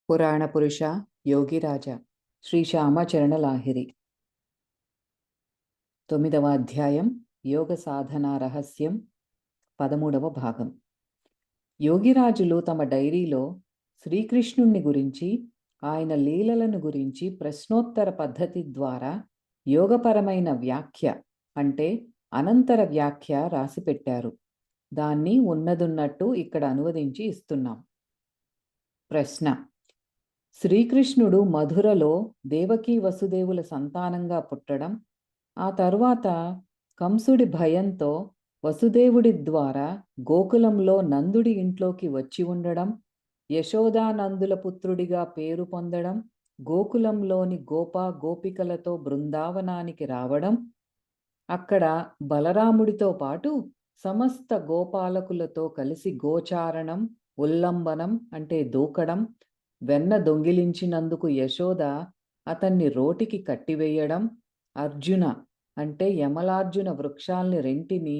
పురాణ పురుష యోగిరాజ శ్రీ శ్యామచరణ లాహిరి 9వ అధ్యాయం యోగ సాధన రహస్యం 13వ భాగం. యోగిరాజులు తమ డైరీలో శ్రీకృష్ణుణ్ణి గురించి, ఆయన లీలలను గురించి ప్రశ్నోత్తర పద్ధతి ద్వారా యోగపరమైన వ్యాఖ్య అంటే అనంతర వ్యాఖ్య రాసిపెట్టారు. దాన్ని ఉన్నదున్నట్టు ఇక్కడ అనువదించి ఇస్తున్నాం. ప్రశ్న: శ్రీకృష్ణుడు మధురలో దేవకీ వసుదేవుల సంతానంగా పుట్టడం, ఆ తరువాత కంసుడి భయంతో వసుదేవుడి ద్వారా గోకులంలో నందుడి ఇంట్లోకి వచ్చి ఉండడం, యశోదానందుల పుత్రుడిగా పేరు పొందడం, గోకులంలోని గోపికలతో బృందావనానికి రావడం, అక్కడ బలరాముడితో పాటు సమస్త గోపాలకులతో కలిసి గోచారణం, ఉల్లంబనం అంటే దూకడం, వెన్న దొంగిలించినందుకు యశోద అతన్ని రోటికి కట్టివేయడం, అర్జున అంటే యమలార్జున వృక్షాల్ని రెంటిని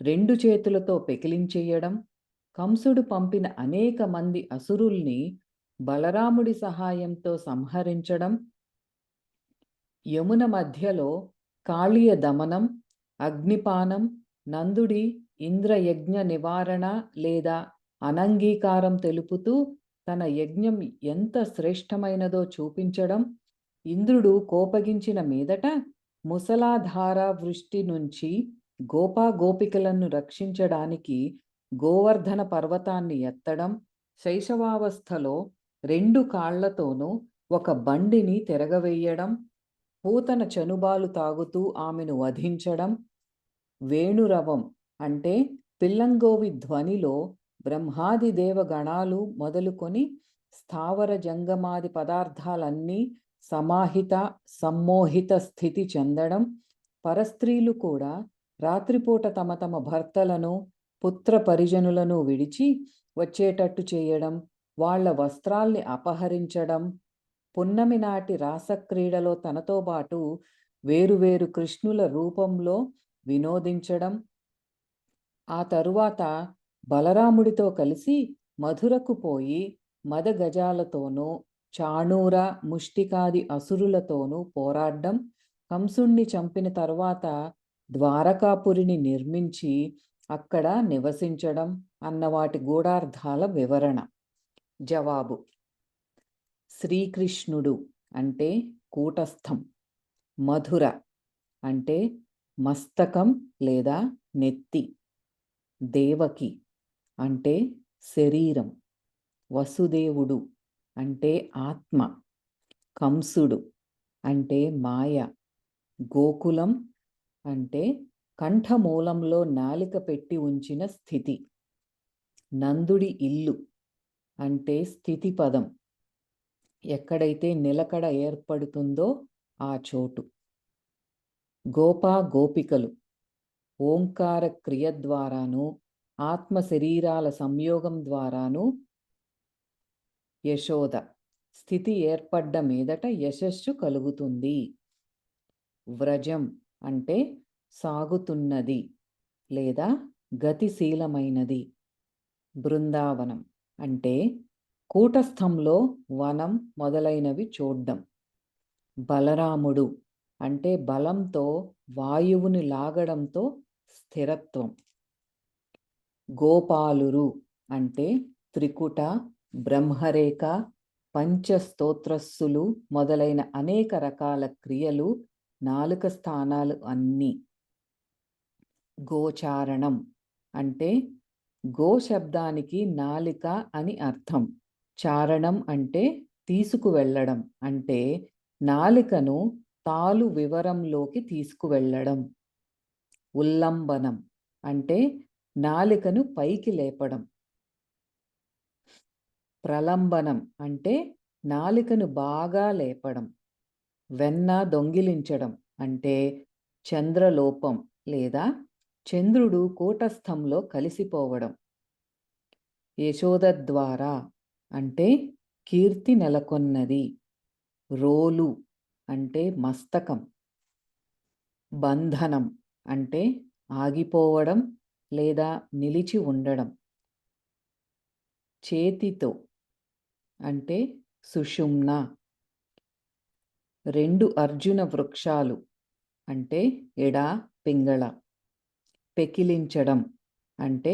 2 చేతులతో పెకిలించేయడం, కంసుడు పంపిన అనేక మంది అసురుల్ని బలరాముడి సహాయంతో సంహరించడం, యమున మధ్యలో కాళీయ దమనం, అగ్నిపానం, నందుడి ఇంద్రయజ్ఞ నివారణ లేదా అనంగీకారం తెలుపుతూ తన యజ్ఞం ఎంత శ్రేష్టమైనదో చూపించడం, ఇంద్రుడు కోపగించిన మీదట ముసలాధార వృష్టి నుంచి గోపికలను రక్షించడానికి గోవర్ధన పర్వతాన్ని ఎత్తడం, శైశవావస్థలో 2 కాళ్లతోనూ ఒక బండిని తిరగవేయడం, పూతన చనుబాలు తాగుతూ ఆమెను వధించడం, వేణురవం అంటే పిల్లంగోవి ధ్వనిలో బ్రహ్మాది దేవగణాలు మొదలుకొని స్థావర జంగమాది పదార్థాలన్నీ సమాహిత సమ్మోహిత స్థితి చెందడం, పరస్త్రీలు కూడా రాత్రిపూట తమ తమ భర్తలను పుత్ర పరిజనులను విడిచి వచ్చేటట్టు చేయడం, వాళ్ల వస్త్రాల్ని అపహరించడం, పున్నమి నాటి రాసక్రీడలో తనతో పాటు వేరువేరు కృష్ణుల రూపంలో వినోదించడం, ఆ తరువాత బలరాముడితో కలిసి మధురకు పోయి మదగజాలతోనూ చాణూర ముష్టికాది అసురులతోనూ పోరాడ్డం, కంసుణ్ణి చంపిన తరువాత ద్వారకాపురిని నిర్మించి అక్కడ నివసించడం అన్న వాటి గూఢార్థాల వివరణ. జవాబు: శ్రీకృష్ణుడు అంటే కూటస్థం, మధుర అంటే మస్తకం లేదా నెత్తి, దేవకి అంటే శరీరం, వసుదేవుడు అంటే ఆత్మ, కంసుడు అంటే మాయ, గోకులం అంటే కంఠమూలంలో నాలిక పెట్టి ఉంచిన స్థితి, నందుడి ఇల్లు అంటే స్థితి పదం, ఎక్కడైతే నిలకడ ఏర్పడుతుందో ఆ చోటు, గోపికలు ఓంకార క్రియ ద్వారాను ఆత్మ శరీరాల సంయోగం ద్వారాను యశోద స్థితి ఏర్పడ్డ మీదట యశస్సు కలుగుతుంది. వ్రజం అంటే సాగుతున్నది లేదా గతిశీలమైనది, బృందావనం అంటే కూటస్థంలో వనం మొదలైనవి చూడ్డం, బలరాముడు అంటే బలంతో వాయువుని లాగడంతో స్థిరత్వం, గోపాలురు అంటే త్రికుట, బ్రహ్మరేఖ, పంచస్తోత్రస్సులు మొదలైన అనేక రకాల క్రియలు, నాలుక స్థానాలు అన్నీ. గోచారణం అంటే గో శబ్దానికి నాలిక అని అర్థం, చారణం అంటే తీసుకువెళ్ళడం అంటే నాలికను తాలు వివరంలోకి తీసుకువెళ్ళడం, ఉల్లంబనం అంటే నాలికను పైకి లేపడం, ప్రలంబనం అంటే నాలికను బాగా లేపడం, వెన్న దొంగిలించడం అంటే చంద్రలోపం లేదా చంద్రుడు కూటస్థంలో కలిసిపోవడం, యశోద ద్వారా అంటే కీర్తి నెలకొన్నది, రోలు అంటే మస్తకం, బంధనం అంటే ఆగిపోవడం లేదా నిలిచి ఉండడం, చేతితో అంటే సుషుమ్న. 2 అర్జున వృక్షాలు అంటే ఎడ, పింగళ. పెకిలించడం అంటే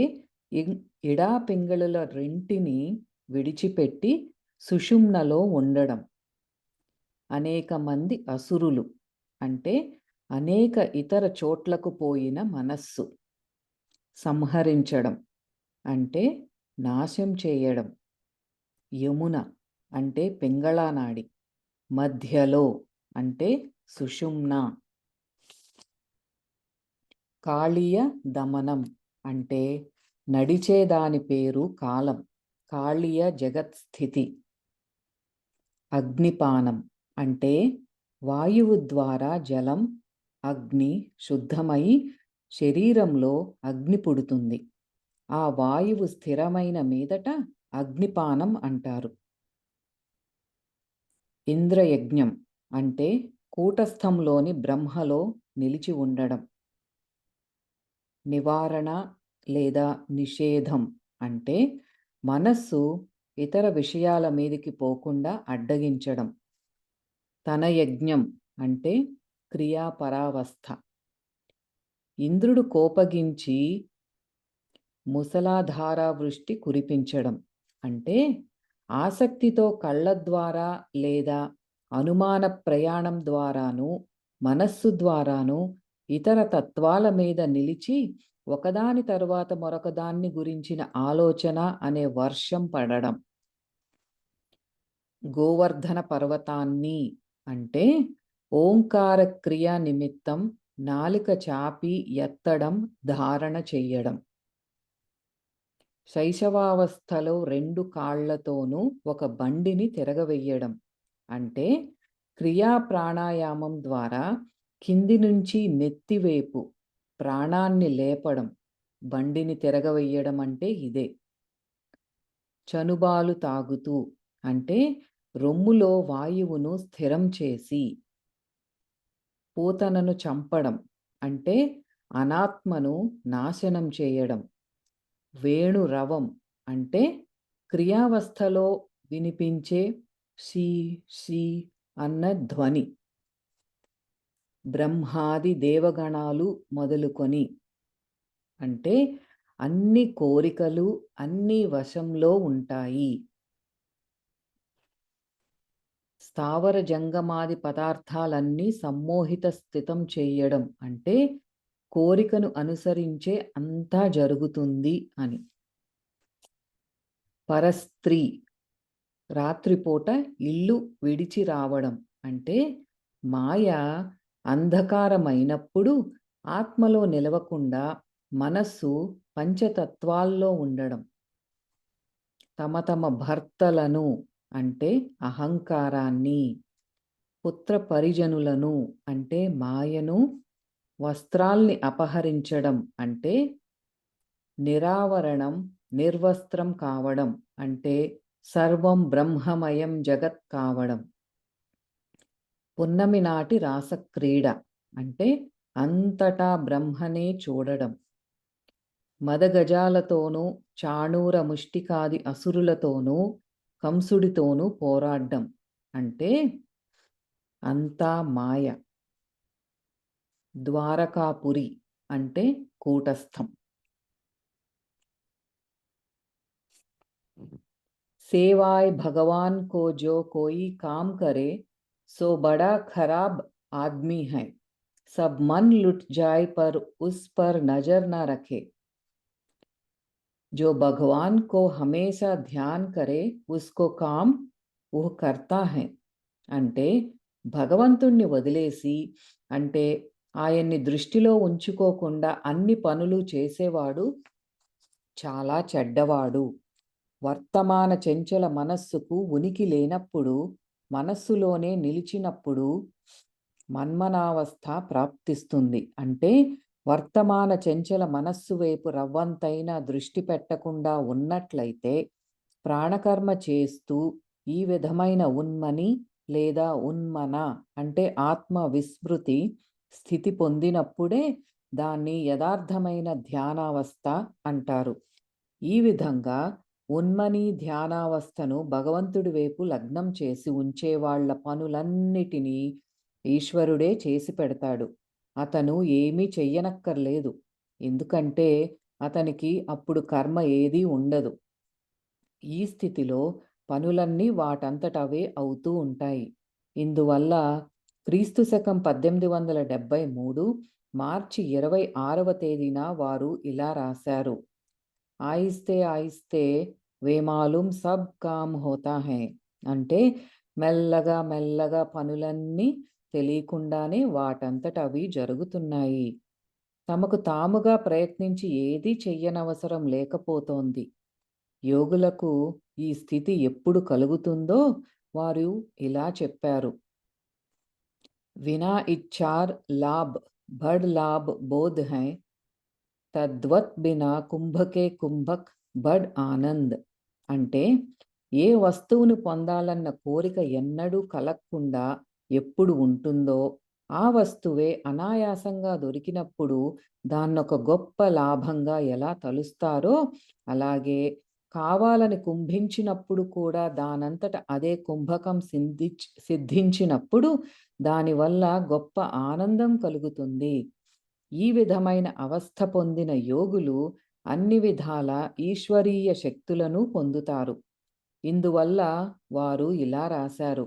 ఇడా పింగళుల రెంటిని విడిచిపెట్టి సుషుమ్నలో ఉండడం. అనేక మంది అసురులు అంటే అనేక ఇతర చోట్లకు పోయిన మనస్సు. సంహరించడం అంటే నాశం చేయడం. యమున అంటే పింగళానాడి. మధ్యలో అంటే సుషుమ్న. కాళీయ దమనం అంటే నడిచేదాని పేరు కాలం. కాళీయ జగత్స్థితి. అగ్నిపానం అంటే వాయువు ద్వారా జలం, అగ్ని శుద్ధమై శరీరంలో అగ్ని పుడుతుంది. ఆ వాయువు స్థిరమైన మీదట అగ్నిపానం అంటారు. ఇంద్రయజ్ఞం అంటే కూటస్థంలోని బ్రహ్మలో నిలిచి ఉండడం. నివారణ లేదా నిషేధం అంటే మనస్సు ఇతర విషయాల మీదికి పోకుండా అడ్డగించడం. తన యజ్ఞం అంటే క్రియాపరావస్థ. ఇంద్రుడు కోపగించి ముసలాధార వృష్టి కురిపించడం అంటే ఆసక్తితో కళ్ళ ద్వారా లేదా అనుమాన ప్రయాణం ద్వారాను మనస్సు ద్వారాను ఇతర తత్వాల మీద నిలిచి ఒకదాని తరువాత మరొకదాన్ని గురించిన ఆలోచన అనే వర్షం పడడం. గోవర్ధన పర్వతాన్ని అంటే ఓంకార క్రియ నిమిత్తం నాలుక చాపి ఎత్తడం, ధారణ చెయ్యడం. శైశవావస్థలో 2 కాళ్లతోనూ ఒక బండిని తిరగవెయ్యడం అంటే క్రియా ప్రాణాయామం ద్వారా కింది నుంచి నెత్తివేపు ప్రాణాన్ని లేపడం. బండిని తిరగవెయ్యడం అంటే ఇదే. చనుబాలు తాగుతూ అంటే రొమ్ములో వాయువును స్థిరం చేసి. పూతనను చంపడం అంటే అనాత్మను నాశనం చేయడం. వేణురవం అంటే క్రియావస్థలో వినిపించే షీ షీ అన్న ధ్వని. బ్రహ్మాది దేవగణాలు మొదలుకొని అంటే అన్ని కోరికలు అన్ని వశంలో ఉంటాయి. స్థావర జంగమాది పదార్థాలన్నీ సమ్మోహిత స్థితం చేయడం అంటే కోరికను అనుసరించే అంతా జరుగుతుంది అని. పరస్త్రీ రాత్రిపూట ఇల్లు విడిచి రావడం అంటే మాయ అంధకారమైనప్పుడు ఆత్మలో నిలవకుండా మనస్సు పంచతత్వాల్లో ఉండడం. తమ తమ భర్తలను అంటే అహంకారాన్ని, పుత్ర పరిజనులను అంటే మాయను, వస్త్రాల్ని అపహరించడం అంటే నిరావరణం, నిర్వస్త్రం కావడం అంటే సర్వం బ్రహ్మమయం జగత్ కావడం. పున్నమి నాటి రాసక్రీడ అంటే అంతటా బ్రహ్మనే చూడడం. మదగజాలతోనూ చాణూర ముష్టికాది అసురులతోనూ కంసుడితోనూ పోరాడ్డం అంటే అంతా మాయ. ద్వారకాపురి అంటే కూటస్థం. सेवाय भगवान को जो कोई काम करे सो बड़ा खराब आदमी है. सब मन लुट जाए पर उस पर नजर न रखे. जो भगवान को हमेशा ध्यान करे उसको काम वो करता है. అంటే భగవంతుణ్ణి వదిలేసి అంటే ఆయన్ని దృష్టిలో ఉంచుకోకుండా అన్ని పనులు చేసేవాడు చాలా చెడ్డవాడు. వర్తమాన చంచల మనస్సుకు ఉనికి లేనప్పుడు, మనస్సులోనే నిలిచినప్పుడు మన్మనావస్థ ప్రాప్తిస్తుంది. అంటే వర్తమాన చంచల మనస్సు వైపు రవ్వంతైనా దృష్టి పెట్టకుండా ఉన్నట్లయితే ప్రాణకర్మ చేస్తూ ఈ విధమైన ఉన్మని లేదా ఉన్మన అంటే ఆత్మ విస్మృతి స్థితి పొందినప్పుడే దాన్ని యథార్థమైన ధ్యానావస్థ అంటారు. ఈ విధంగా ఉన్మని ధ్యానావస్థను భగవంతుడి వైపు లగ్నం చేసి ఉంచే వాళ్ళ పనులన్నిటినీ ఈశ్వరుడే చేసి పెడతాడు. అతను ఏమీ చెయ్యనక్కర్లేదు. ఎందుకంటే అతనికి అప్పుడు కర్మ ఏదీ ఉండదు. ఈ స్థితిలో పనులన్నీ వాటంతటవే అవుతూ ఉంటాయి. ఇందువల్ల క్రీస్తు శకం 1873 మార్చి 26వ తేదీన వారు ఇలా రాశారు: ఆయిస్తే ఆయిస్తే వేమాలూం సబ్ కామ్ హోతా హై. అంటే మెల్లగా మెల్లగా పనులన్నీ తెలియకుండానే వాటంతట అవి జరుగుతున్నాయి. తమకు తాముగా ప్రయత్నించి ఏదీ చెయ్యనవసరం లేకపోతోంది. యోగులకు ఈ స్థితి ఎప్పుడు కలుగుతుందో వారు ఇలా చెప్పారు: వినా ఇచ్చార్ లాభ్ బడ్ లాభ్ బోధ్ హై, తద్వత్ బినా కుంభకే కుంభక్ బడ్ ఆనంద్. అంటే ఏ వస్తువును పొందాలన్న కోరిక ఎన్నడూ కలగకుండా ఎప్పుడు ఉంటుందో ఆ వస్తువే అనాయాసంగా దొరికినప్పుడు దాన్నొక గొప్ప లాభంగా ఎలా తలుస్తారో, అలాగే కావాలని కుంభించినప్పుడు కూడా దానంతట అదే కుంభకం సిద్ధించినప్పుడు దానివల్ల గొప్ప ఆనందం కలుగుతుంది. ఈ విధమైన అవస్థ పొందిన యోగులు అన్ని విధాల ఈశ్వరీయ శక్తులను పొందుతారు. ఇందువల్ల వారు ఇలా రాశారు: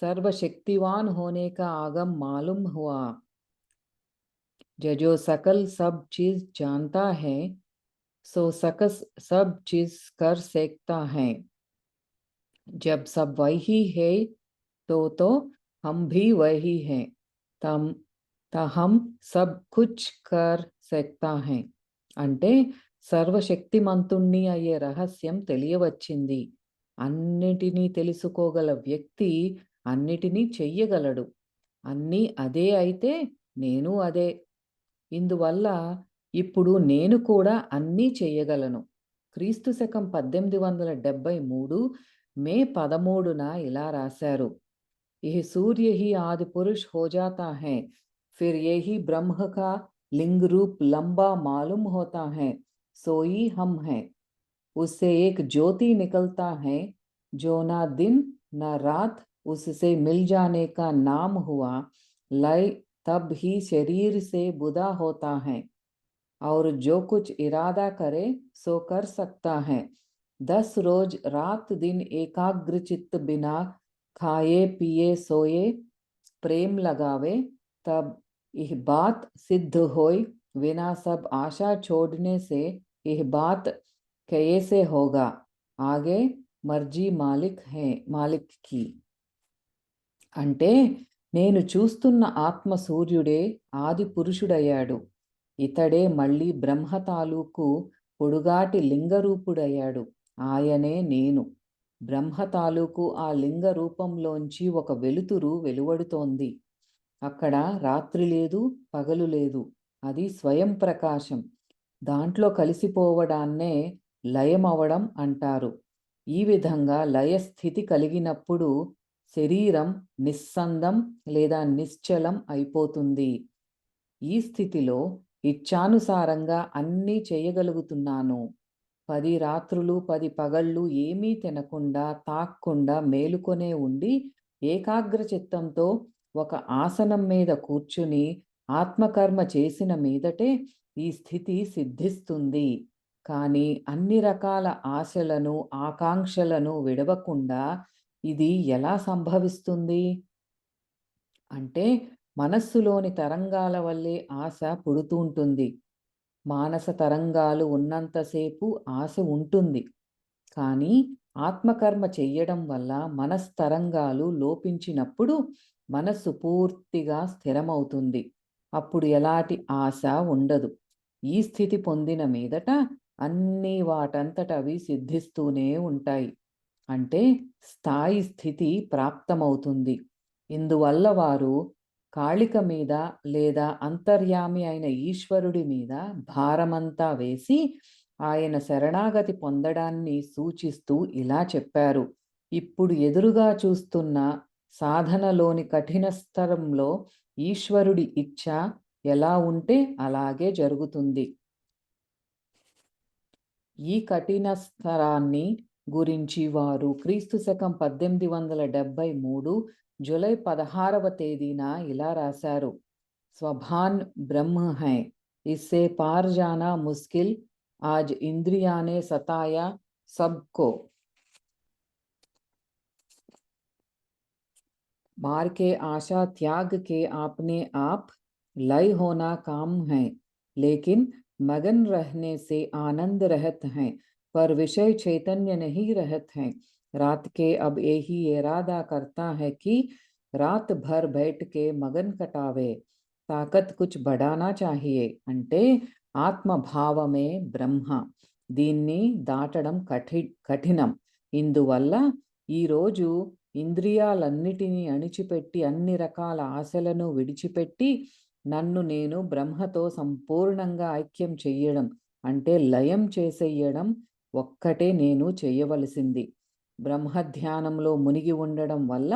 సర్వశక్తివాన్ హోనే కా ఆగం మాలూమ్ హుआ, जो सकल सब चीज जानता है सो सकस सब चीज कर सकता है. जब सब वही है तो हम भी वही हैं. तम हम सब कुछ कर सकता है. అంటే సర్వశక్తిమంతుణ్ణి అయ్యే రహస్యం తెలియవచ్చింది. అన్నిటినీ తెలుసుకోగల వ్యక్తి అన్నిటినీ చెయ్యగలడు. అన్నీ అదే అయితే నేను అదే. ఇందువల్ల ఇప్పుడు నేను కూడా అన్నీ చెయ్యగలను. క్రీస్తు శకం 1873 మే 13న ఇలా రాశారు: यह सूर्य ही आदि पुरुष हो जाता है, फिर यही ब्रह्म का लिंग रूप लंबा मालूम होता है, सोई हम हैं. उससे एक ज्योति निकलता है जो ना दिन ना रात उससे मिल जाने का नाम हुआ लय. तब ही शरीर से बुधा होता है और जो कुछ इरादा करे सो कर सकता है. 10 रोज रात दिन एकाग्र चित्त बिना खाए पिए सोए प्रेम लगावे तब यह बात सिद्ध होई. बिना सब आशा छोड़ने से यह बात कैसे होगा, आगे मर्जी मालिक की. అంటే నేను చూస్తున్న ఆత్మ సూర్యుడే ఆది పురుషుడయ్యాడు. ఇతడే మళ్ళీ బ్రహ్మ తాలూకు పొడుగాటి లింగరూపుడయ్యాడు. ఆయనే నేను. బ్రహ్మ తాలూకు ఆ లింగ రూపంలోంచి ఒక వెలుతురు వెలువడుతోంది. అక్కడ రాత్రి లేదు, పగలు లేదు. అది స్వయం ప్రకాశం. దాంట్లో కలిసిపోవడాన్నే లయమవడం అంటారు. ఈ విధంగా లయస్థితి కలిగినప్పుడు శరీరం నిస్సందం లేదా నిశ్చలం అయిపోతుంది. ఈ స్థితిలో ఇచ్ఛానుసారంగా అన్నీ చేయగలుగుతున్నాను. 10 రాత్రులు 10 పగళ్ళు ఏమీ తినకుండా తాక్కుండా మేలుకొనే ఉండి ఏకాగ్ర చిత్తంతో ఒక ఆసనం మీద కూర్చుని ఆత్మకర్మ చేసిన మీదటే ఈ స్థితి సిద్ధిస్తుంది. కానీ అన్ని రకాల ఆశలను ఆకాంక్షలను విడవకుండా ఇది ఎలా సంభవిస్తుంది అంటే మనస్సులోని తరంగాల వల్లే ఆశ పుడుతూ ఉంటుంది. మానస తరంగాలు ఉన్నంతసేపు ఆశ ఉంటుంది. కానీ ఆత్మకర్మ చెయ్యడం వల్ల మనస్తరంగాలు లోపించినప్పుడు మనస్సు పూర్తిగా స్థిరమవుతుంది. అప్పుడు ఎలాంటి ఆశ ఉండదు. ఈ స్థితి పొందిన మీదట అన్నీ వాటంతట అవి సిద్ధిస్తూనే ఉంటాయి. అంటే స్థాయి స్థితి ప్రాప్తమవుతుంది. ఇందువల్ల వారు కాళిక మీద లేదా అంతర్యామి అయిన ఈశ్వరుడి మీద భారమంతా వేసి ఆయన శరణాగతి పొందడాన్ని సూచిస్తూ ఇలా చెప్పారు: ఇప్పుడు ఎదురుగా చూస్తున్న సాధనలోని కఠిన స్తరంలో ఈశ్వరుడి ఇచ్ఛ ఎలా ఉంటే అలాగే జరుగుతుంది. ఈ కఠిన స్థరాన్ని గురించి వారు క్రీస్తు శకం 1873 జూలై 16వ తేదీన ఇలా రాశారు: స్వభాన్ బ్రహ్మ హై, ఇస్సే పార్ జానా ముస్కిల్, ఆజ్ ఇంద్రియానే సతాయా సబ్కో, मार के आशा त्याग के आपने आप, लय होना काम है, लेकिन मगन रहने से आनंद रहत है, पर विषय चैतन्य नहीं रहत है। रात के अब यही इरादा करता है कि रात भर बैठ के मगन कटावे, ताकत कुछ बढ़ाना चाहिए। అంటే ఆత్మభావమే బ్రహ్మ. దీన్ని దాటడం కఠినం. ఇందువల్ల ఈరోజు ఇంద్రియాలన్నిటినీ అణిచిపెట్టి అన్ని రకాల ఆశలను విడిచిపెట్టి నన్ను నేను బ్రహ్మతో సంపూర్ణంగా ఐక్యం చెయ్యడం, అంటే లయం చేసేయడం ఒక్కటే నేను చేయవలసింది. బ్రహ్మధ్యానంలో మునిగి ఉండడం వల్ల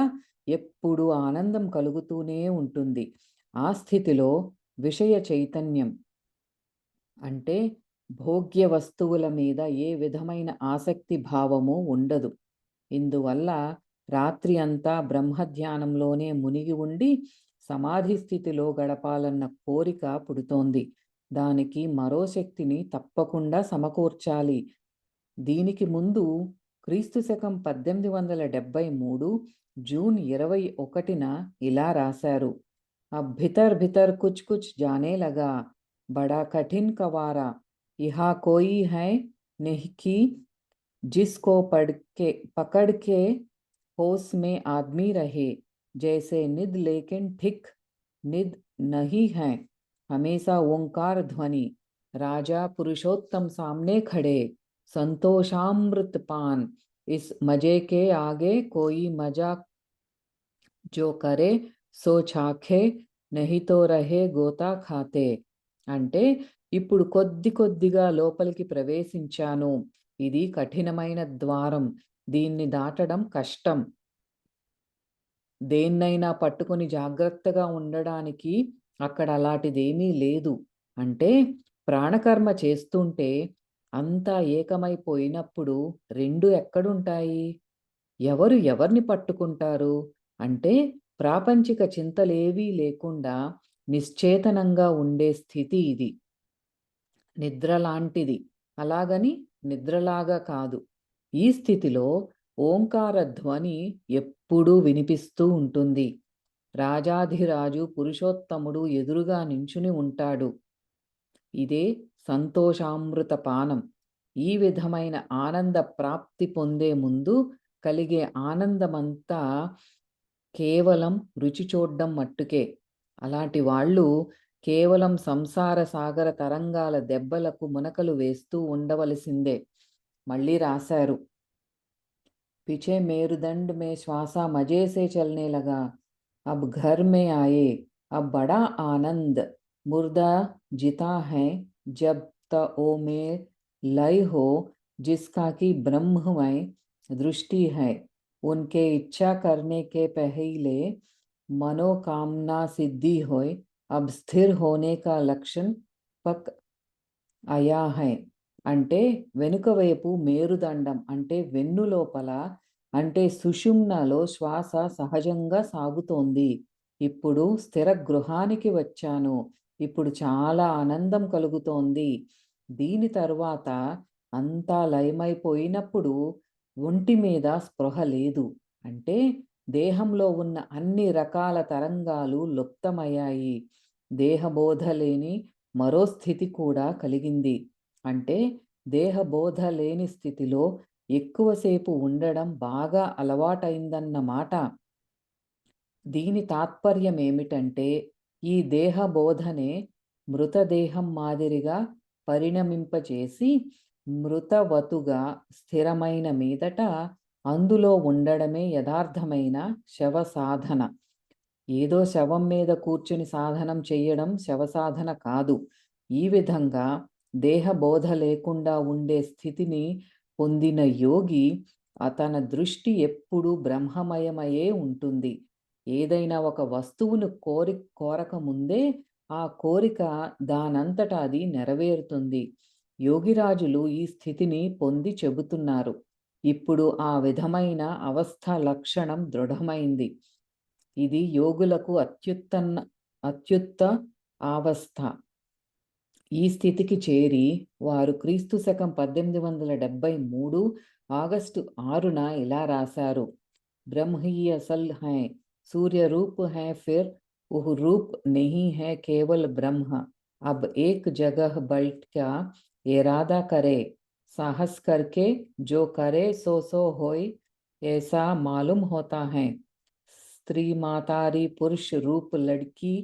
ఎప్పుడూ ఆనందం కలుగుతూనే ఉంటుంది. ఆ స్థితిలో విషయ చైతన్యం, అంటే భోగ్య వస్తువుల మీద ఏ విధమైన ఆసక్తి భావము ఉండదు. ఇందువల్ల రాత్రి అంతా బ్రహ్మధ్యానంలోనే మునిగి ఉండి సమాధి స్థితిలో గడపాలన్న కోరిక పుడుతోంది. దానికి మరో శక్తిని తప్పకుండా సమకూర్చాలి. దీనికి ముందు క్రీస్తు శకం 1873 జూన్ 21న ఇలా రాశారు: अब भीतर भीतर कुछ कुछ जाने लगा, बड़ा कठिन कवारा, यहाँ कोई है नहीं कि जिसको पकड़ के होश में आदमी रहे, जैसे निद लेकिन ठीक निद नहीं है, हमेशा ओंकार ध्वनि, राजा पुरुषोत्तम सामने खड़े, संतोषामृत पान, इस मजे के आगे कोई मजा जो करे సో చాఖే నహితో రహే గోతా ఖాతే. అంటే ఇప్పుడు కొద్ది కొద్దిగా లోపలికి ప్రవేశించాను. ఇది కఠినమైన ద్వారం. దీన్ని దాటడం కష్టం. దేన్నైనా పట్టుకొని జాగ్రత్తగా ఉండడానికి అక్కడ అలాంటిదేమీ లేదు. అంటే ప్రాణకర్మ చేస్తుంటే అంతా ఏకమైపోయినప్పుడు రెండు ఎక్కడుంటాయి? ఎవరు ఎవరిని పట్టుకుంటారు? అంటే ప్రాపంచిక చింతలేవీ లేకుండా నిశ్చేతనంగా ఉండే స్థితి ఇది. నిద్రలాంటిది. అలాగని నిద్రలాగా కాదు. ఈ స్థితిలో ఓంకార ధ్వని ఎప్పుడూ వినిపిస్తూ ఉంటుంది. రాజాధిరాజు పురుషోత్తముడు ఎదురుగా నించుని ఉంటాడు. ఇదే సంతోషామృత పానం. ఈ విధమైన ఆనంద ప్రాప్తి పొందే ముందు కలిగే ఆనందమంతా కేవలం రుచి చూడ్డం మట్టుకే. అలాంటి వాళ్ళు కేవలం సంసార సాగర తరంగాల దెబ్బలకు మునకలు వేస్తూ ఉండవలసిందే. మళ్ళీ రాశారు: पीछे मेरुदंड में श्वासा मजे से चलने लगा, अब घर में आए, अब बड़ा आनंद, मुर्दा जिता है जब ओ में लय हो, जिसका की ब्रह्ममय दृष्टि है, उनके इच्छा करने के पहले मनोकामना सिद्धि होए, अब स्थिर होने का लक्षण पक आया है. అంటే వెనుక వైపు మేరుదండం, అంటే వెన్ను లోపల, అంటే సుషుమ్నలో శ్వాస సహజంగా సాగుతోంది. ఇప్పుడు స్థిర గృహానికి వచ్చాను. ఇప్పుడు చాలా ఆనందం కలుగుతోంది. దీని తరువాత అంతా లయమైపోయినప్పుడు ఒంటి మీద స్పృహ లేదు. అంటే దేహంలో ఉన్న అన్ని రకాల తరంగాలు లుప్తమయ్యాయి. దేహబోధ లేని మరో స్థితి కూడా కలిగింది. అంటే దేహబోధ లేని స్థితిలో ఎక్కువసేపు ఉండడం బాగా అలవాటైందన్నమాట. దీని తాత్పర్యం ఏమిటంటే ఈ దేహబోధనే మృతదేహం మాదిరిగా పరిణమింపచేసి మృతవతుగా స్థిరమైన మీదట అందులో ఉండడమే యథార్థమైన శవ సాధన. ఏదో శవం మీద కూర్చుని సాధనం చెయ్యడం శవ సాధన కాదు. ఈ విధంగా దేహబోధ లేకుండా ఉండే స్థితిని పొందిన యోగి తన దృష్టి ఎప్పుడూ బ్రహ్మమయమయే ఉంటుంది. ఏదైనా ఒక వస్తువును కోరక ముందే ఆ కోరిక దానంతట అది నెరవేరుతుంది. యోగిరాజులు ఈ స్థితిని పొంది చెబుతున్నారు. ఇప్పుడు ఆ విధమైన అవస్థ లక్షణం దృఢమైంది. ఇది యోగులకు అత్యుత్త అవస్థ. ఈ స్థితికి చేరి వారు క్రీస్తు శకం 1873 ఆగస్టు 6న ఇలా రాశారు. బ్రహ్మ ही असल है, सूर्य रूप है फिर वह रूप नहीं है केवल ब्रह्म. अब एक जगह बैठ क्या इरादा करे, साहस करके जो करे सो होए, ऐसा मालूम होता है. स्त्री मातारी पुरुष रूप लड़की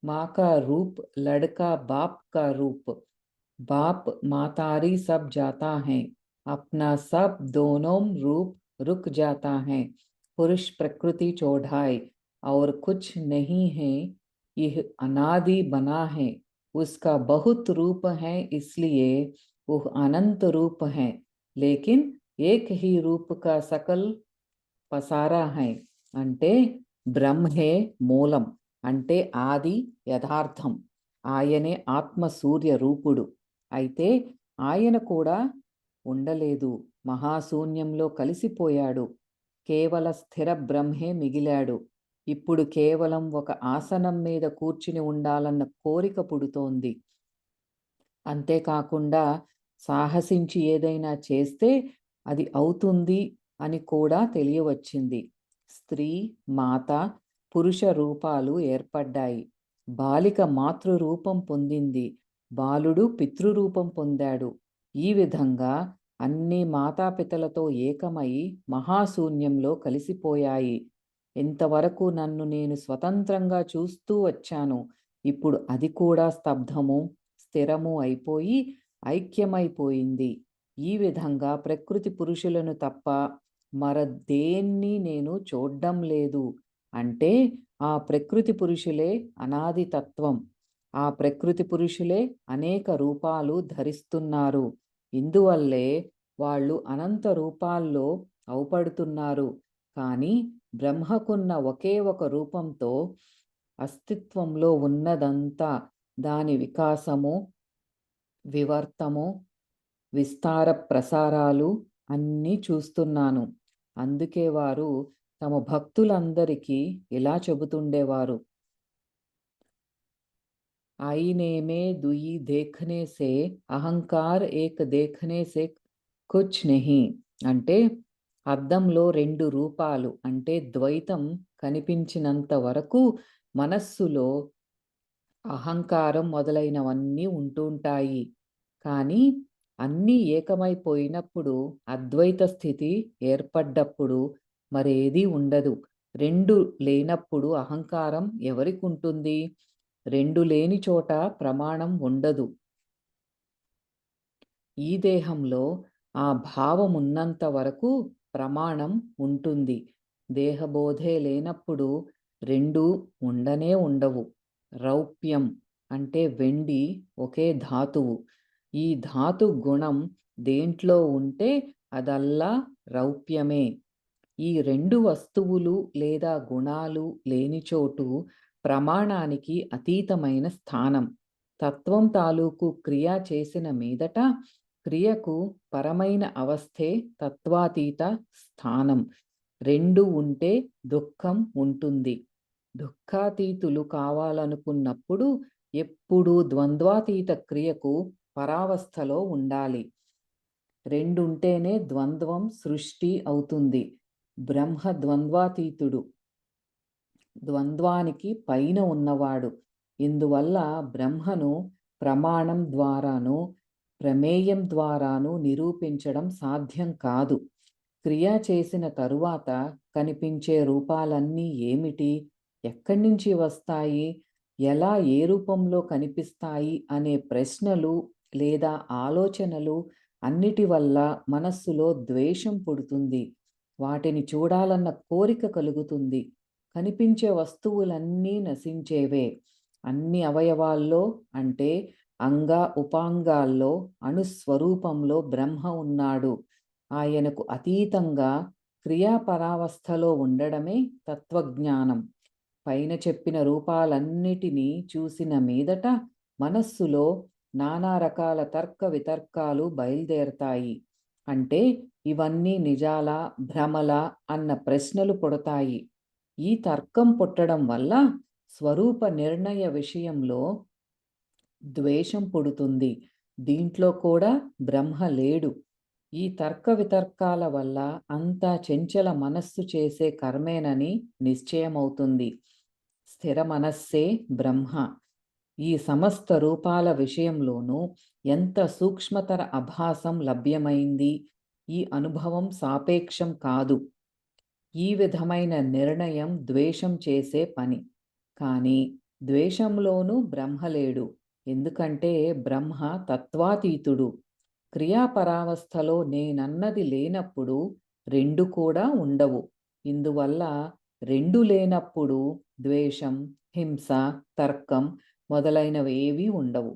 माँ का रूप, लड़का बाप का रूप, बाप मातारी सब जाता है, अपना सब दोनों रूप रुक जाता है. पुरुष प्रकृति चौढ़ाए और कुछ नहीं है, यह अनादि बना है. उसका बहुत रूप है इसलिए वह अनंत रूप है, लेकिन एक ही रूप का सकल పసారా హై. అంటే బ్రహ్మే మూలం, అంటే ఆది యథార్థం. ఆయనే ఆత్మ సూర్య రూపుడు. అయితే ఆయన కూడా ఉండలేదు, మహాశూన్యంలో కలిసిపోయాడు. కేవల స్థిర బ్రహ్మే మిగిలాడు. ఇప్పుడు కేవలం ఒక ఆసనం మీద కూర్చుని ఉండాలన్న కోరిక పుడుతోంది. అంతేకాకుండా సాహసించి ఏదైనా చేస్తే అది అవుతుంది అని కూడా తెలియవచ్చింది. స్త్రీ, మాత, పురుష రూపాలు ఏర్పడ్డాయి. బాలిక మాతృరూపం పొందింది, బాలుడు పితృరూపం పొందాడు. ఈ విధంగా అన్ని మాతాపితలతో ఏకమై మహాశూన్యంలో కలిసిపోయాయి. ఇంతవరకు నన్ను నేను స్వతంత్రంగా చూస్తూ వచ్చాను. ఇప్పుడు అది కూడా స్తబ్దము, స్థిరము అయిపోయి ఐక్యమైపోయింది. ఈ విధంగా ప్రకృతి పురుషులను తప్ప మరదేన్ని నేను చూడ్డం లేదు. అంటే ఆ ప్రకృతి పురుషులే అనాది తత్వం. ఆ ప్రకృతి పురుషులే అనేక రూపాలు ధరిస్తున్నారు. ఇందువల్లే వాళ్ళు అనంత రూపాల్లో అవపడుతున్నారు. కానీ బ్రహ్మకున్న ఒకే ఒక రూపంతో అస్తిత్వంలో ఉన్నదంతా, దాని వికాసము, వివర్తము, విస్తార ప్రసారాలు అన్నీ చూస్తున్నాను. అందుకే వారు తమ భక్తులందరికీ ఇలా చెబుతుండేవారు. आईने दुई देखने से అహంకార్ ఏక్ దేఖనే సే కుచ్ నహీ. అంటే అద్దంలో రెండు రూపాలు అంటే ద్వైతం కనిపించినంత వరకు మనస్సులో అహంకారం మొదలైనవన్నీ ఉంటుంటాయి. కానీ అన్నీ ఏకమైపోయినప్పుడు, అద్వైత స్థితి ఏర్పడ్డప్పుడు మరేదీ ఉండదు. రెండు లేనప్పుడు అహంకారం ఎవరికి ఉంటుంది? రెండు లేని చోట ప్రమాణం ఉండదు. ఈ దేహంలో ఆ భావం ఉన్నంత వరకు ప్రమాణం ఉంటుంది. దేహబోధే లేనప్పుడు రెండు ఉండనే ఉండవు. రౌప్యం అంటే వెండి ఒకే ధాతువు. ఈ ధాతు గుణం దేంట్లో ఉంటే అదల్లా రౌప్యమే. ఈ రెండు వస్తువులు లేదా గుణాలు లేని చోటు ప్రమాణానికి అతీతమైన స్థానం. తత్వం తాలూకు క్రియ చేసిన మీదట క్రియకు పరమైన అవస్థే తత్వాతీత స్థానం. రెండు ఉంటే దుఃఖం ఉంటుంది. దుఃఖాతీతులు కావాలనుకున్నప్పుడు ఎప్పుడూ ద్వంద్వాతీత క్రియకు పరావస్థలో ఉండాలి. రెండుంటేనే ద్వంద్వం సృష్టి అవుతుంది. బ్రహ్మ ద్వంద్వాతీతుడు, ద్వంద్వానికి పైన ఉన్నవాడు. ఇందువల్ల బ్రహ్మను ప్రమాణం ద్వారాను ప్రమేయం ద్వారాను నిరూపించడం సాధ్యం కాదు. క్రియ చేసిన తరువాత కనిపించే రూపాలన్నీ ఏమిటి, ఎక్కడి నుంచి వస్తాయి, ఎలా ఏ రూపంలో కనిపిస్తాయి అనే ప్రశ్నలు లేదా ఆలోచనలు అన్నిటి వల్ల మనస్సులో ద్వేషం పుడుతుంది. వాటిని చూడాలన్న కోరిక కలుగుతుంది. కనిపించే వస్తువులన్నీ నశించేవే. అన్ని అవయవాల్లో అంటే అంగ ఉపాంగాల్లో అణుస్వరూపంలో బ్రహ్మ ఉన్నాడు. ఆయనకు అతీతంగా క్రియాపరావస్థలో ఉండడమే తత్వజ్ఞానం. పైన చెప్పిన రూపాలన్నిటినీ చూసిన మీదట మనస్సులో నానా రకాల తర్క వితర్కాలు బయలుదేరతాయి. అంటే ఇవన్నీ నిజాలా, భ్రమలా అన్న ప్రశ్నలు పుడతాయి. ఈ తర్కం పుట్టడం వల్ల స్వరూప నిర్ణయ విషయంలో ద్వేషం పుడుతుంది. దీంట్లో కూడా బ్రహ్మ లేడు. ఈ తర్క వితర్కాల వల్ల అంతా చెంచల మనస్సు చేసే కర్మేనని నిశ్చయమవుతుంది. స్థిర మనస్సే బ్రహ్మ. ఈ సమస్త రూపాల విషయంలోనూ ఎంత సూక్ష్మతర అభాసం లభ్యమైంది. ఈ అనుభవం సాపేక్షం కాదు. ఈ విధమైన నిర్ణయం ద్వేషం చేసే పని. కానీ ద్వేషంలోనూ బ్రహ్మ లేడు. ఎందుకంటే బ్రహ్మ తత్వాతీతుడు. క్రియాపరావస్థలో నేనన్నది లేనప్పుడు రెండు కూడా ఉండవు. ఇందువల్ల రెండు లేనప్పుడు ద్వేషం, హింస, తర్కం మొదలైనవి ఏవీ ఉండవు.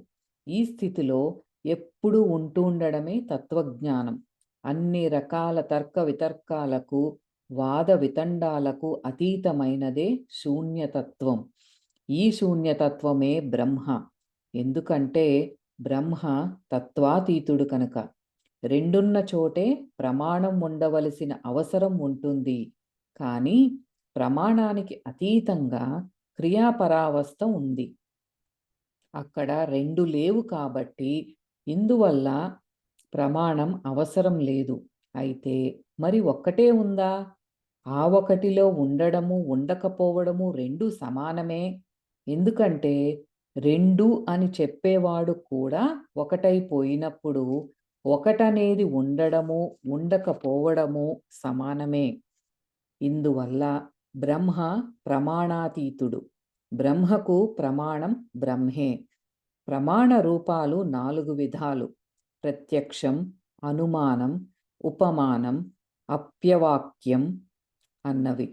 ఈ స్థితిలో ఎప్పుడూ ఉంటుండడమే తత్వజ్ఞానం. అన్ని రకాల తర్క వితర్కాలకు, వాద వితండాలకు అతీతమైనదే శూన్యతత్వం. ఈ శూన్యతత్వమే బ్రహ్మ. ఎందుకంటే బ్రహ్మ తత్వాతీతుడు కనుక. రెండున్న చోటే ప్రమాణం ఉండవలసిన అవసరం ఉంటుంది. కానీ ప్రమాణానికి అతీతంగా క్రియాపరావస్థ ఉంది. అక్కడ రెండు లేవు కాబట్టి ఇందువల్ల ప్రమాణం అవసరం లేదు. అయితే మరి ఒక్కటే ఉందా? ఆ ఒకటిలో ఉండడము, ఉండకపోవడము రెండు సమానమే. ఎందుకంటే రెండు అని చెప్పేవాడు కూడా ఒకటైపోయినప్పుడు ఒకటనేది ఉండడము, ఉండకపోవడము సమానమే. ఇందువల్ల బ్రహ్మ ప్రమాణాతీతుడు. బ్రహ్మకు ప్రమాణం బ్రహ్మే. ప్రమాణ రూపాలు 4 విధాలు: ప్రత్యక్షం, అనుమానం, ఉపమానం, అప్యవాక్యం అన్నవి.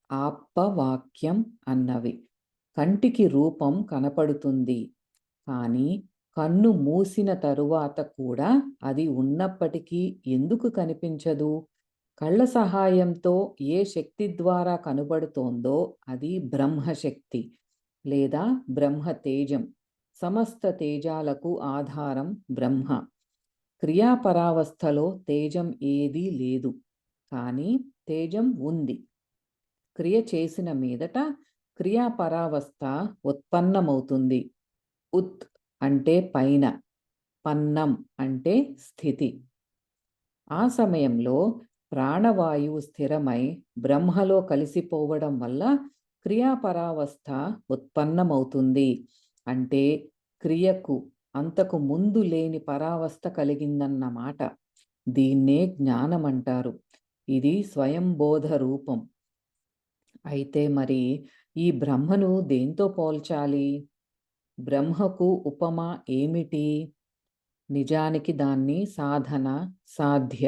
ఆప్పవాక్యం అన్నవి. కంటికి రూపం కనపడుతుంది. కానీ కన్ను మూసిన తరువాత కూడా అది ఉన్నప్పటికీ ఎందుకు కనిపించదు? కళ్ళ సహాయంతో ఏ శక్తి ద్వారా కనబడుతోందో అది బ్రహ్మశక్తి లేదా బ్రహ్మ తేజం. సమస్త తేజాలకు ఆధారం బ్రహ్మ. క్రియాపరావస్థలో తేజం ఏదీ లేదు. కానీ తేజం ఉంది. క్రియ చేసిన మీదట క్రియాపరావస్థ ఉత్పన్నమవుతుంది. ఉత్ అంటే పైన, పన్నం అంటే స్థితి. ఆ సమయంలో ప్రాణవాయువు స్థిరమై బ్రహ్మలో కలిసిపోవడం వల్ల క్రియాపరావస్థ ఉత్పన్నమవుతుంది. అంటే క్రియకు అంతకు ముందు లేని పరావస్థ కలిగిందన్నమాట. దీన్నే జ్ఞానమంటారు. ఇది స్వయంబోధ రూపం. అయితే మరి ఈ బ్రహ్మను దేంతో పోల్చాలి? బ్రహ్మకు ఉపమా ఏమిటి? నిజానికి దాన్ని సాధన, సాధ్య,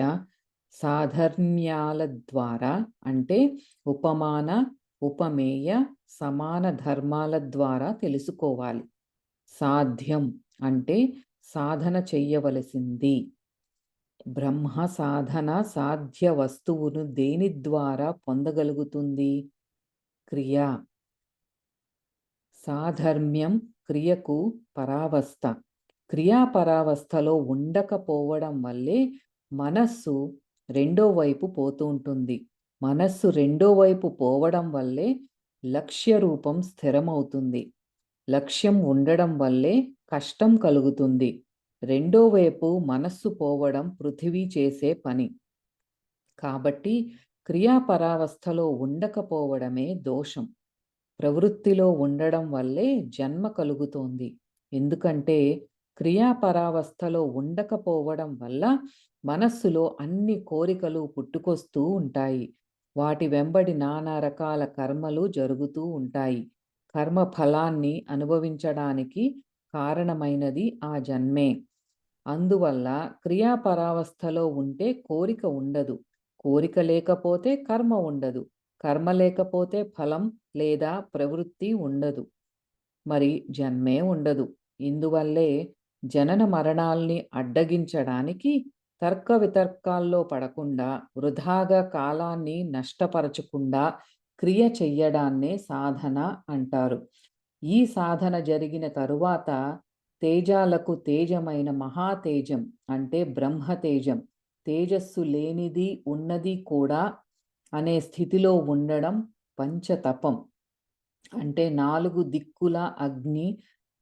సాధర్మ్యాల ద్వారా అంటే ఉపమాన, ఉపమేయ, సమాన ధర్మాల ద్వారా తెలుసుకోవాలి. సాధ్యం అంటే సాధన చెయ్యవలసింది. బ్రహ్మ సాధన సాధ్య వస్తువును దేని ద్వారా పొందగలుగుతుంది? క్రియ. సాధర్మ్యం క్రియకు పరావస్థ. క్రియాపరావస్థలో ఉండకపోవడం వల్లే మనస్సు రెండో వైపు పోతూ ఉంటుంది. మనస్సు రెండో వైపు పోవడం వల్లే లక్ష్య రూపం స్థిరమవుతుంది. లక్ష్యం ఉండడం వల్లే కష్టం కలుగుతుంది. రెండో వైపు మనస్సు పోవడం పృథివీ చేసే పని. కాబట్టి క్రియాపరావస్థలో ఉండకపోవడమే దోషం. ప్రవృత్తిలో ఉండడం వల్లే జన్మ కలుగుతోంది. ఎందుకంటే క్రియాపరావస్థలో ఉండకపోవడం వల్ల మనస్సులో అన్ని కోరికలు పుట్టుకొస్తూ ఉంటాయి. వాటి వెంబడి నానా రకాల కర్మలు జరుగుతూ ఉంటాయి. కర్మ ఫలాన్ని అనుభవించడానికి కారణమైనది ఆ జన్మే. అందువల్ల క్రియాపరావస్థలో ఉంటే కోరిక ఉండదు. కోరిక లేకపోతే కర్మ ఉండదు. కర్మ లేకపోతే ఫలం లేదా ప్రవృత్తి ఉండదు. మరి జన్మే ఉండదు. ఇందువల్లే జనన మరణాల్ని అడ్డగించడానికి తర్క వితర్కాల్లో పడకుండా, వృధాగా కాలాన్ని నష్టపరచకుండా క్రియ చెయ్యడాన్నే సాధన అంటారు. ఈ సాధన జరిగిన తరువాత తేజాలకు తేజమైన మహాతేజం అంటే బ్రహ్మతేజం, తేజస్సు లేనిది ఉన్నది కూడా అనే స్థితిలో ఉండడం పంచతపం. అంటే 4 దిక్కుల అగ్ని,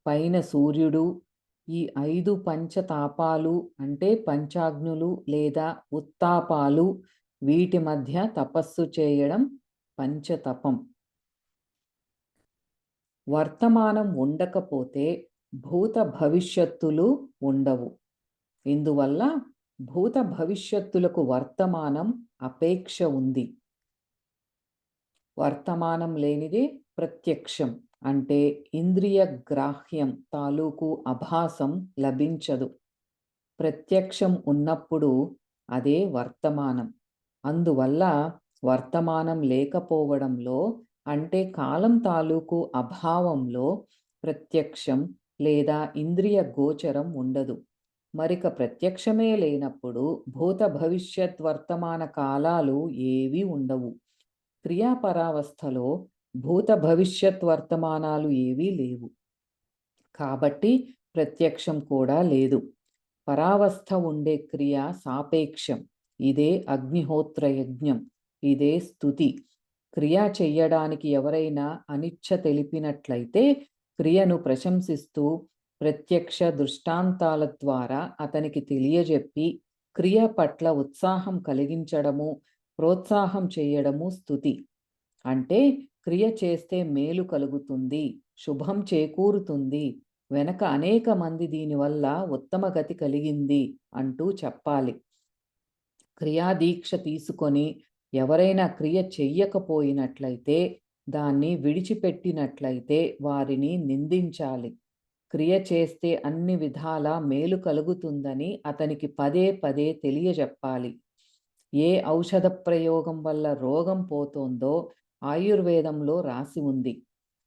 పైన సూర్యుడు, ఈ 5 పంచతాపాలు అంటే పంచాగ్నులు లేదా ఉత్తాపాలు, వీటి మధ్య తపస్సు చేయడం పంచతపం. వర్తమానం ఉండకపోతే భూత భవిష్యత్తులు ఉండవు. ఇందువల్ల భూత భవిష్యత్తులకు వర్తమానం అపేక్ష ఉంది. వర్తమానం లేనిదే ప్రత్యక్షం అంటే ఇంద్రియ గ్రాహ్యం తాలూకు అభాసం లభించదు. ప్రత్యక్షం ఉన్నప్పుడు అదే వర్తమానం. అందువల్ల వర్తమానం లేకపోవడంలో అంటే కాలం తాలూకు అభావంలో ప్రత్యక్షం లేదా ఇంద్రియ గోచరం ఉండదు. మరిక ప్రత్యక్షమే లేనప్పుడు భూత భవిష్యత్ వర్తమాన కాలాలు ఏవీ ఉండవు. క్రియాపరావస్థలో భూత భవిష్యత్ వర్తమానాలు ఏవీ లేవు. కాబట్టి ప్రత్యక్షం కూడా లేదు. పరావస్థ ఉండే క్రియ సాపేక్షం. ఇదే అగ్నిహోత్ర యజ్ఞం. ఇదే స్తుతి. క్రియ చెయ్యడానికి ఎవరైనా అనిచ్ఛ తెలిపినట్లయితే క్రియను ప్రశంసిస్తూ ప్రత్యక్ష దృష్టాంతాల ద్వారా అతనికి తెలియజెప్పి క్రియ పట్ల ఉత్సాహం కలిగించడము, ప్రోత్సాహం చేయడము స్తుతి. అంటే క్రియ చేస్తే మేలు కలుగుతుంది, శుభం చేకూరుతుంది, వెనక అనేక మంది దీనివల్ల ఉత్తమ గతి కలిగింది అంటూ చెప్పాలి. క్రియాదీక్ష తీసుకొని ఎవరైనా క్రియ చెయ్యకపోయినట్లయితే, దాన్ని విడిచిపెట్టినట్లయితే వారిని నిందించాలి. క్రియ చేస్తే అన్ని విధాల మేలు కలుగుతుందని అతనికి పదే పదే తెలియజెప్పాలి. ఏ ఔషధ ప్రయోగం వల్ల రోగం పోతోందో ఆయుర్వేదంలో రాసి ఉంది.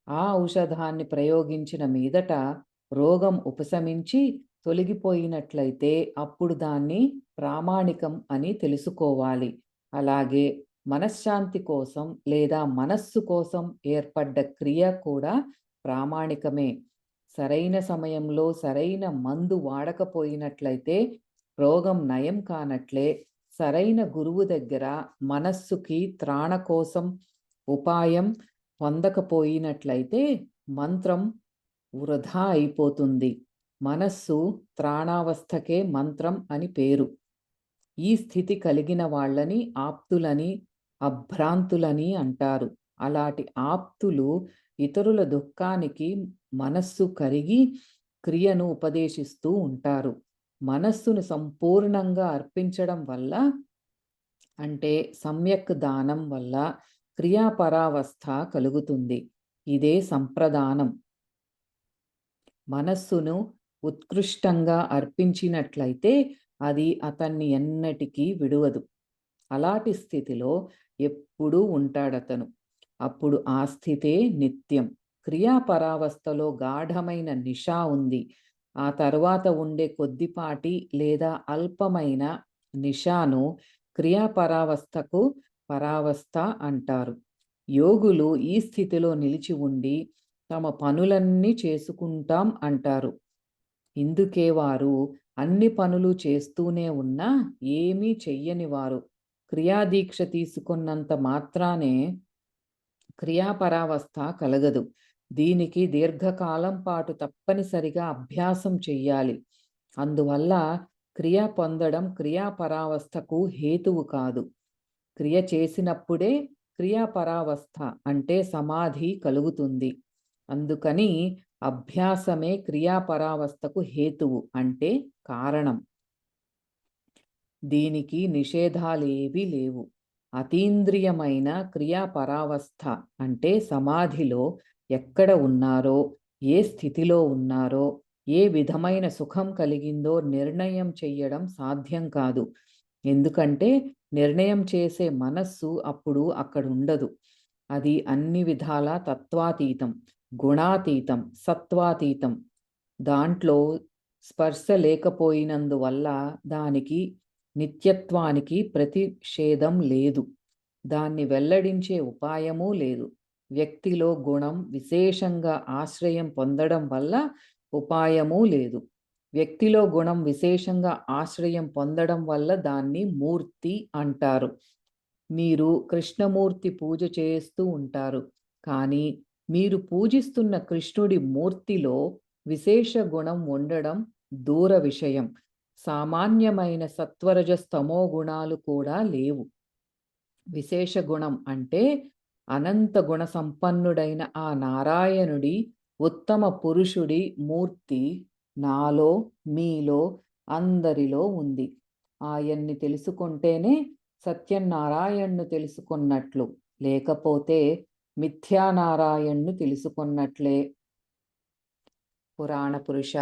ఆ ఔషధాన్ని ప్రయోగించిన మీదట రోగం ఉపశమించి తొలగిపోయినట్లయితే అప్పుడు దాన్ని ప్రామాణికం అని తెలుసుకోవాలి. అలాగే మనశ్శాంతి కోసం లేదా మనస్సు కోసం ఏర్పడ్డ క్రియ కూడా ప్రామాణికమే. సరైన సమయంలో సరైన మందు వాడకపోయినట్లయితే రోగం నయం కానట్లే, సరైన గురువు దగ్గర మనస్సుకి త్రాణ కోసం ఉపాయం పొందకపోయినట్లయితే మంత్రం వృధా అయిపోతుంది. మనస్సు త్రాణావస్థకే మంత్రం అని పేరు. ఈ స్థితి కలిగిన వాళ్ళని ఆప్తులని, అభ్రాంతులని అంటారు. అలాంటి ఆప్తులు ఇతరుల దుఃఖానికి మనస్సు కరిగి క్రియను ఉపదేశిస్తూ ఉంటారు. మనస్సును సంపూర్ణంగా అర్పించడం వల్ల అంటే సమ్యక్ దానం వల్ల క్రియాపరావస్థ కలుగుతుంది. ఇదే సంప్రదానం. మనస్సును ఉత్కృష్టంగా అర్పించినట్లయితే అది అతన్ని ఎన్నటికీ విడువదు. అలాంటి స్థితిలో ఎప్పుడూ ఉంటాడతను. అప్పుడు ఆ స్థితే నిత్యం. క్రియాపరావస్థలో గాఢమైన నిషా ఉంది. ఆ తర్వాత ఉండే కొద్దిపాటి లేదా అల్పమైన నిషాను క్రియాపరావస్థకు పరావస్థ అంటారు. యోగులు ఈ స్థితిలో నిలిచి ఉండి తమ పనులన్నీ చేసుకుంటాం అంటారు. ఇందుకే వారు అన్ని పనులు చేస్తూనే ఉన్నా ఏమీ చెయ్యని వారు. క్రియాదీక్ష తీసుకున్నంత మాత్రానే క్రియాపరావస్థ కలగదు. దీనికి దీర్ఘకాలం పాటు తప్పనిసరిగా అభ్యాసం చెయ్యాలి. అందువల్ల క్రియ పొందడం క్రియాపరావస్థకు హేతువు కాదు. క్రియ చేసినప్పుడే క్రియాపరావస్థ అంటే సమాధి కలుగుతుంది. అందుకని అభ్యాసమే క్రియాపరావస్థకు హేతువు అంటే కారణం. దీనికి నిషేధాలేవీ లేవు. అతీంద్రియమైన క్రియాపరావస్థ అంటే సమాధిలో ఎక్కడ ఉన్నారో, ఏ స్థితిలో ఉన్నారో, ఏ విధమైన సుఖం కలిగిందో నిర్ణయం చెయ్యడం సాధ్యం కాదు. ఎందుకంటే నిర్ణయం చేసే మనస్సు అప్పుడు అక్కడుండదు. అది అన్ని విధాల తత్వాతీతం, గుణాతీతం, సత్వాతీతం. దాంట్లో స్పర్శ లేకపోయినందువల్ల దానికి నిత్యత్వానికి ప్రతిషేధం లేదు. దాన్ని వెల్లడించే ఉపాయమూ లేదు. వ్యక్తిలో గుణం విశేషంగా ఆశ్రయం పొందడం వల్ల ఉపాయమూ లేదు. వ్యక్తిలో గుణం విశేషంగా ఆశ్రయం పొందడం వల్ల దాన్ని మూర్తి అంటారు. మీరు కృష్ణమూర్తి పూజ చేస్తూ ఉంటారు. కానీ మీరు పూజిస్తున్న కృష్ణుడి మూర్తిలో విశేష గుణం ఉండడం దూర విషయం. సామాన్యమైన సత్వరజస్తమో గుణాలు కూడా లేవు. విశేష గుణం అంటే అనంత గుణ సంపన్నుడైన ఆ నారాయణుడి ఉత్తమ పురుషుడి మూర్తి నాలో, మీలో, అందరిలో ఉంది. ఆయన్ని తెలుసుకుంటేనే సత్యనారాయణ్ను తెలుసుకున్నట్లు, లేకపోతే మిథ్యానారాయణ్ను తెలుసుకున్నట్లే. పురాణ పురుష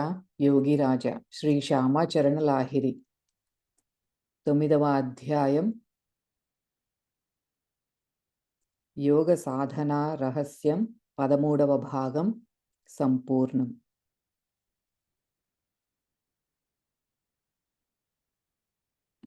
యోగిరాజ శ్రీ శ్యామాచరణ లాహిరి 9వ అధ్యాయం యోగ సాధన రహస్యం 13వ భాగం సంపూర్ణం.